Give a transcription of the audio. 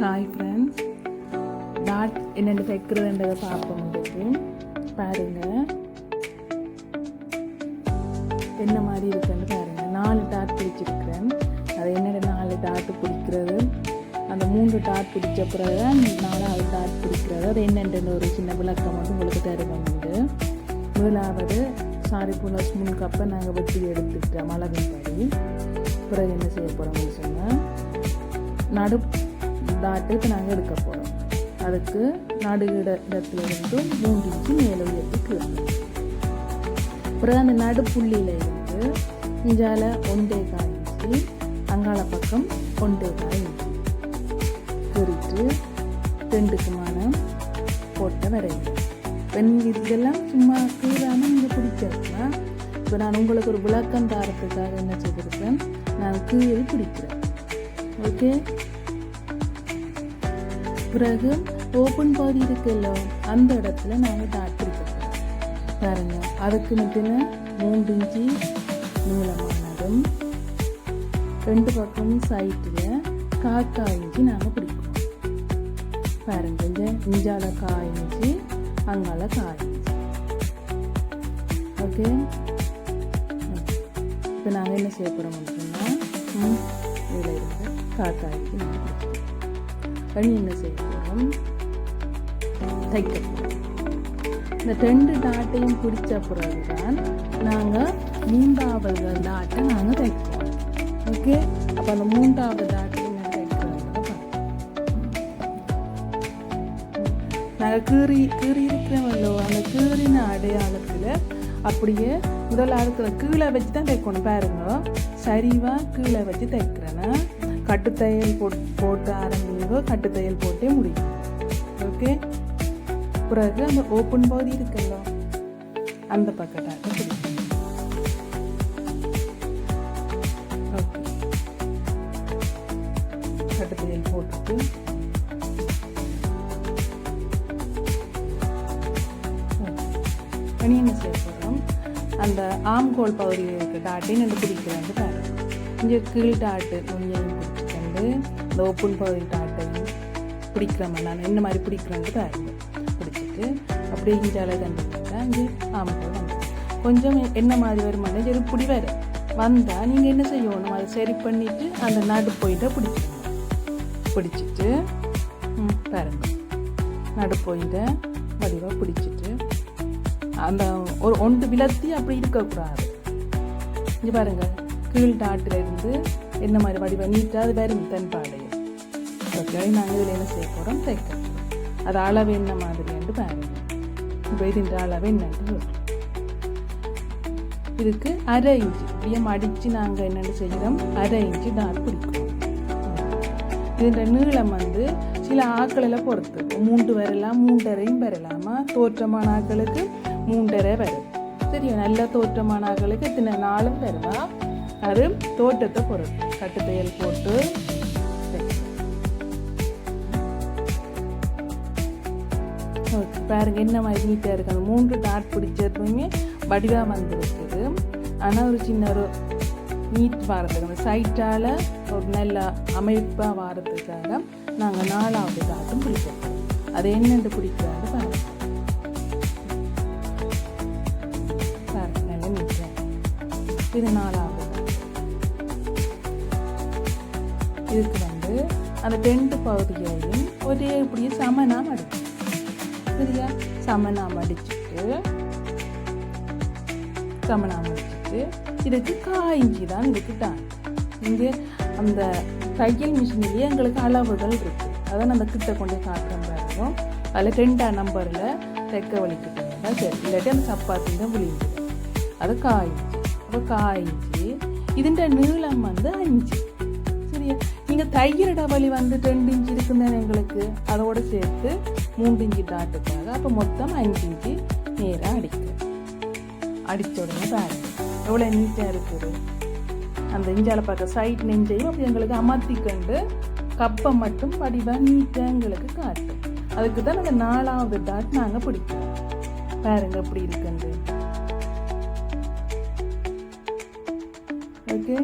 Hi friends, dot என்னென்னு தைக்கிறதுன்றதை பார்ப்போம். உங்களுக்கு பாருங்கள் என்ன மாதிரி இருக்குன்னு பாருங்கள். 4 டாட் பிடிச்சிருக்கிறேன். அது என்னென்ன 4 டாட்டு பிடிக்கிறது, அந்த 3 டாட் பிடிச்ச பிறகு 4வது டாட் பிடிக்கிறது, அது என்னென்னு ஒரு சின்ன விளக்கம் வந்து உங்களுக்கு தருவாங்க. முதலாவது சாரி புனஸ் முன்கப்பை நாங்கள் வெட்டி எடுத்துக்கிட்டோம் அளவின் படி. பிறகு என்ன செய்ய போகிறோம்னு சொன்னால், நடு டாட்டு இப்போ நாங்கள் எடுக்க போகிறோம். அதுக்கு நடு இடத்துலேருந்து 3 இன்ச்சு மேலே உயர்த்துக்கு. பிறகு அந்த நடு புள்ளியில் இருந்து இஞ்சால 1.25 இன்ச்சு, அங்காள பக்கம் 1.25 இன்ச்சு குறித்து 2க்குமான போட்ட வரையும். இப்போ நீங்கள் இதெல்லாம் சும்மா கீழாமல் நீங்கள் பிடிச்சிருக்கா. இப்போ நான் உங்களுக்கு ஒரு விளக்கம் தாரத்துக்காக என்ன செய்திருக்கேன், நான் கீழே பிடிக்கிறேன். ஓகே. பிறகு ஓப்பன் பகுதி இருக்குல்ல, அந்த இடத்துல நாங்கள் டாட் பிடிக்கிறோம் பாருங்க. அதுக்கு மட்டும் 3 இன்ச்சு நீளமானதும் 2 பக்கமும் சைட்டில் 1/4 இன்ச்சு நாங்கள் பிடிக்கிறோம் பாருங்க. இஞ்சால 1/4 இன்ச்சு, அங்கால 1/4 இன்ச்சு. ஓகே. இப்போ நாங்கள் என்ன செய்ய போகிறோம் அப்படின்னா, இதில் இருந்து 1/4 இன்ச்சு நாங்கள் பிடிக்கிறோம். பண்ணி என்ன செய்ய போகிறோம், தைக்க போகிறோம். இந்த 2 டாட்டையும் பிடிச்ச பிறகு தான் நாங்கள் 3வது டாட்டை நாங்கள் தைக்கிறோம். ஓகே. அப்போ அந்த 3வது டாட்டை நான் தைக்கிறோம். நாங்கள் கீறி இருக்கிறோமல்லோ, அந்த கீறின அடையாளத்தில் அப்படியே முதலாவது கீழே வச்சு தான் தைக்கணும் பாருங்க. சரிவாக கீழே வச்சு தைக்கிறேன்னா கட்டுத்தையல் போட்டு ஆரம்பிங்க, கட்டுத்தையல் போட்டே முடியும். ஓகே. பிறகு அந்த ஓப்பன் பகுதி இருக்குல்ல, அந்த பக்கத்தாக்க பிடிக்கும். ஓகே. கட்டுத்தையல் போட்டுட்டு என்ன செய்ய போகிறோம், அந்த ஆம்கோல் பகுதியில் இருக்க டாட்டையும் எனக்கு பிடிக்கிறாங்க பாருங்க. இங்கே கீழ் டாட்டு நுனியையும் பிடிச்சிட்டு இந்த ஓப்பன் பகுதி டாட்டையும் பிடிக்கிறோம். நான் என்ன மாதிரி பிடிக்கிறேன்னு பாருங்க. பிடிச்சிட்டு அப்படியே இஞ்சால கண்டுபிடிச்சா இங்கே ஆம்கோல் வந்து கொஞ்சம் என்ன மாதிரி வருமானம் சரி இப்படி வரும் வந்தால் நீங்கள் என்ன செய்யணும், அதை சரி பண்ணிவிட்டு அந்த நடு போயிட்ட பிடிச்சிக்கணும். பிடிச்சிட்டு பாருங்க, நடு போயிட்ட வடிவாக பிடிச்சிட்டு அந்த ஒரு 1 விலத்தி அப்படி இருக்கக்கூடாது. இங்கே பாருங்க, கீழ் டாட்டில் இருந்து என்ன மாதிரி வடிவ நீட்டாக அது வரும் தென்பாடையும். ஓகே. நாங்கள் இதில் என்ன செய்ய போகிறோம், தைக்க போகிறோம். அது அளவு என்ன மாதிரின்னு பாருங்க. இப்போ இதுன்ற அளவு என்னன்னு இதுக்கு 1/2 இன்ச்சு இப்படியே மடித்து நாங்கள் என்னென்னு செய்கிறோம், 1/2 இன்ச்சு டாட் பிடிக்கிறோம். இதுன்ற நீளம் வந்து சில ஆக்களில் பொறுத்து 3 வரலாம், 3.5 வரலாமா. தோற்றமான ஆக்களுக்கு 3.5 வரும். சரியா. நல்ல தோற்றமான ஆக்களுக்கு இத்தனை நாளும் வருவா. அது தோற்றத்தை பொறுத்து கட்டுத்தையல் போட்டு ஓகே. பாருங்க என்ன மாதிரி நீட்டாக இருக்கு. அந்த 3 டாட் பிடிச்சதுமே வடிவாக வந்துருக்குது. ஆனால் ஒரு சின்ன ஒரு நீட் வாரத்துக்கு அந்த சைட்டால் ஒரு நல்ல அமைப்பாக வாரத்துக்காக நாங்கள் 4வது டாட்டும் பிடிக்கிறோம். அது என்னென்று பிடிக்கிறாங்க பாருங்க. பாருங்க நல்ல நீட்டாக இது 4வது. இதுக்கு வந்து அந்த 2 பகுதியையும் ஒரே இப்படியே சமனாக மடிக்கும். சரியா. சமனாக மடிச்சுட்டு இதுக்கு 1/4 இன்ச்சு தான் இதுக்கு டாட். இங்கே அந்த தையல் மிஷினிலேயே எங்களுக்கு அளவுகள் இருக்குது. அதான் அந்த கிட்ட கொண்டு காட்டுறோம் பாருங்க. அதில் 2ஆம் நம்பரில் தைக்க வலிக்கிட்டீங்கன்னா சரி, இல்லாட்டி அந்த சப்பாத்தி தான் விழிஞ்சிடும். அது 1/4 இன்ச்சு. அப்போ 1/4 இன்ச்சு. இதுன்ற நீளம் வந்து 5. சரியா. நீங்கள் தையலோட வலி வந்து 2 இன்ச்சு இருக்குன்னு எங்களுக்கு அதோடு சேர்த்து 3 இன்ச்சு டாட்டுக்காக அப்போ மொத்தம் 5 இன்ச்சு நேராக அடித்த உடனே பாருங்க எவ்வளோ நீட்டாக இருக்குது. அந்த இஞ்சால பார்க்க சைட் நெஞ்சையும் அப்படி எங்களுக்கு அமர்த்திக்கொண்டு கப்பை மட்டும் வடிவாக நீட்டாக எங்களுக்கு காட்டும். அதுக்கு தான் நாங்கள் 4வது டாட் நாங்கள் பிடிக்கிறோம். பாருங்க எப்படி இருக்குன்னு. ஓகே.